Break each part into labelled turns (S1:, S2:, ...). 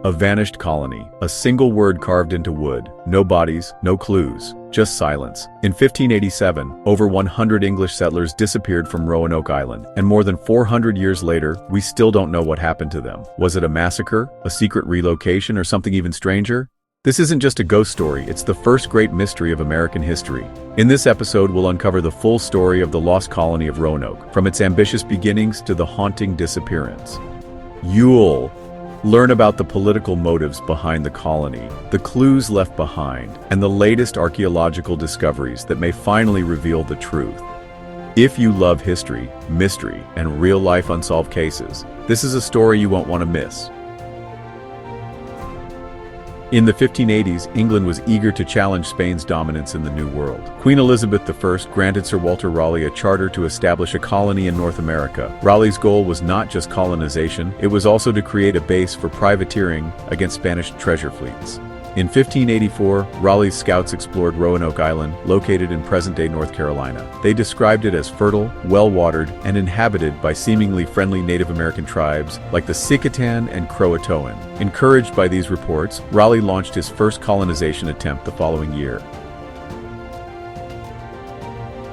S1: A vanished colony, a single word carved into wood, no bodies, no clues, just silence. In 1587, over 100 English settlers disappeared from Roanoke Island, and more than 400 years later, we still don't know what happened to them. Was it a massacre, a secret relocation, or something even stranger? This isn't just a ghost story, it's the first great mystery of American history. In this episode, we'll uncover the full story of the lost colony of Roanoke, from its ambitious beginnings to the haunting disappearance. You'll learn about the political motives behind the colony, the clues left behind, and the latest archaeological discoveries that may finally reveal the truth. If you love history, mystery, and real-life unsolved cases, this is a story you won't want to miss. In the 1580s, England was eager to challenge Spain's dominance in the New World. Queen Elizabeth I granted Sir Walter Raleigh a charter to establish a colony in North America. Raleigh's goal was not just colonization, it was also to create a base for privateering against Spanish treasure fleets. In 1584, Raleigh's scouts explored Roanoke Island, located in present-day North Carolina. They described it as fertile, well-watered, and inhabited by seemingly friendly Native American tribes like the Sicatan and Croatoan. Encouraged by these reports, Raleigh launched his first colonization attempt the following year.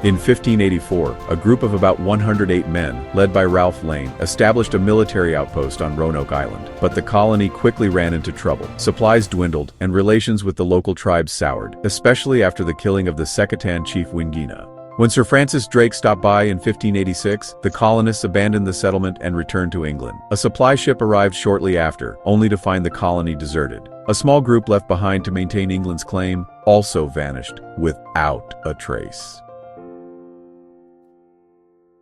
S1: In 1584, a group of about 108 men, led by Ralph Lane, established a military outpost on Roanoke Island. But the colony quickly ran into trouble. Supplies dwindled, and relations with the local tribes soured, especially after the killing of the Secretan chief Wingina. When Sir Francis Drake stopped by in 1586, the colonists abandoned the settlement and returned to England. A supply ship arrived shortly after, only to find the colony deserted. A small group left behind to maintain England's claim also vanished without a trace.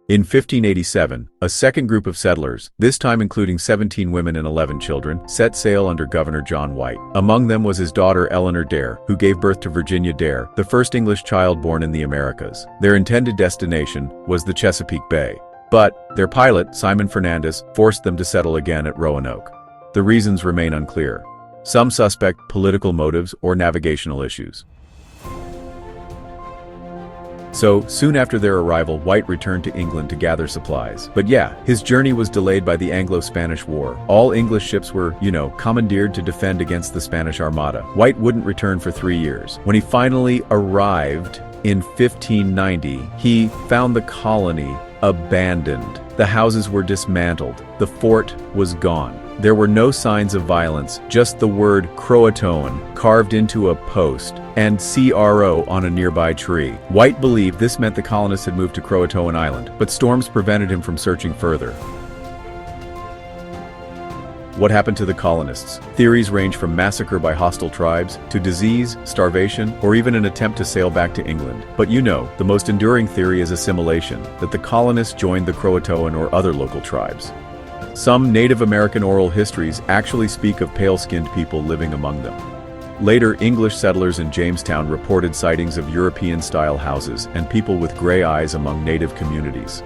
S1: In 1587, a second group of settlers, this time including 17 women and 11 children, set sail under Governor John White. Among them was his daughter Eleanor Dare, who gave birth to Virginia Dare, the first English child born in the Americas. Their intended destination was the Chesapeake Bay. But their pilot, Simon Fernandez, forced them to settle again at Roanoke. The reasons remain unclear. Some suspect political motives or navigational issues. So, soon after their arrival, White returned to England to gather supplies. But yeah, his journey was delayed by the Anglo-Spanish War. All English ships were, commandeered to defend against the Spanish Armada. White wouldn't return for 3 years. When he finally arrived in 1590, he found the colony abandoned. The houses were dismantled. The fort was gone. There were no signs of violence, just the word Croatoan carved into a post and CRO on a nearby tree. White believed this meant the colonists had moved to Croatoan Island, but storms prevented him from searching further. What happened to the colonists? Theories range from massacre by hostile tribes to disease, starvation, or even an attempt to sail back to England. But the most enduring theory is assimilation, that the colonists joined the Croatoan or other local tribes. Some Native American oral histories actually speak of pale-skinned people living among them. Later, English settlers in Jamestown reported sightings of European-style houses and people with gray eyes among Native communities.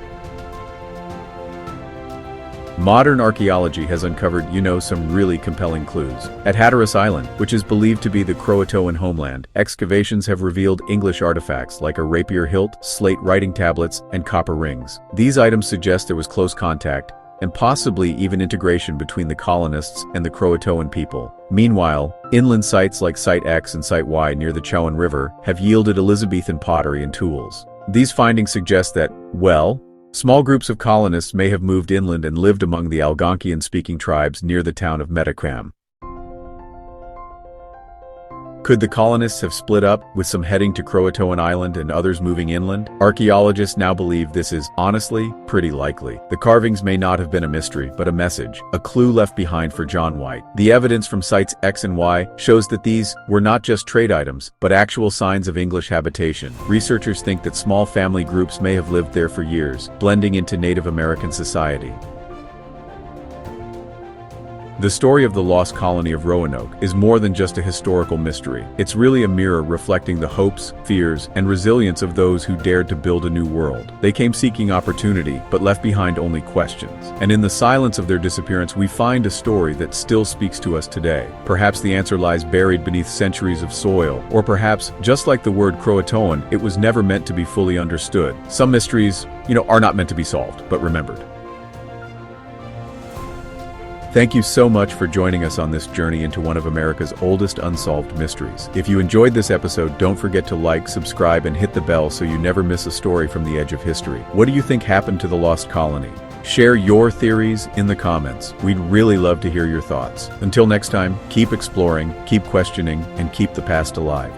S1: Modern archaeology has uncovered, some really compelling clues. At Hatteras Island, which is believed to be the Croatoan homeland, excavations have revealed English artifacts like a rapier hilt, slate writing tablets, and copper rings. These items suggest there was close contact, and possibly even integration between the colonists and the Croatoan people. Meanwhile, inland sites like Site X and Site Y near the Chowan River have yielded Elizabethan pottery and tools. These findings suggest that, small groups of colonists may have moved inland and lived among the Algonquian-speaking tribes near the town of Metacram. Could the colonists have split up, with some heading to Croatoan Island and others moving inland? Archaeologists now believe this is, honestly, pretty likely. The carvings may not have been a mystery, but a message, a clue left behind for John White. The evidence from sites X and Y shows that these were not just trade items, but actual signs of English habitation. Researchers think that small family groups may have lived there for years, blending into Native American society. The story of the lost colony of Roanoke is more than just a historical mystery. It's really a mirror reflecting the hopes, fears, and resilience of those who dared to build a new world. They came seeking opportunity, but left behind only questions. And in the silence of their disappearance, we find a story that still speaks to us today. Perhaps the answer lies buried beneath centuries of soil, or perhaps, just like the word Croatoan, it was never meant to be fully understood. Some mysteries, are not meant to be solved, but remembered. Thank you so much for joining us on this journey into one of America's oldest unsolved mysteries. If you enjoyed this episode, don't forget to like, subscribe, and hit the bell so you never miss a story from the edge of history. What do you think happened to the lost colony? Share your theories in the comments. We'd really love to hear your thoughts. Until next time, keep exploring, keep questioning, and keep the past alive.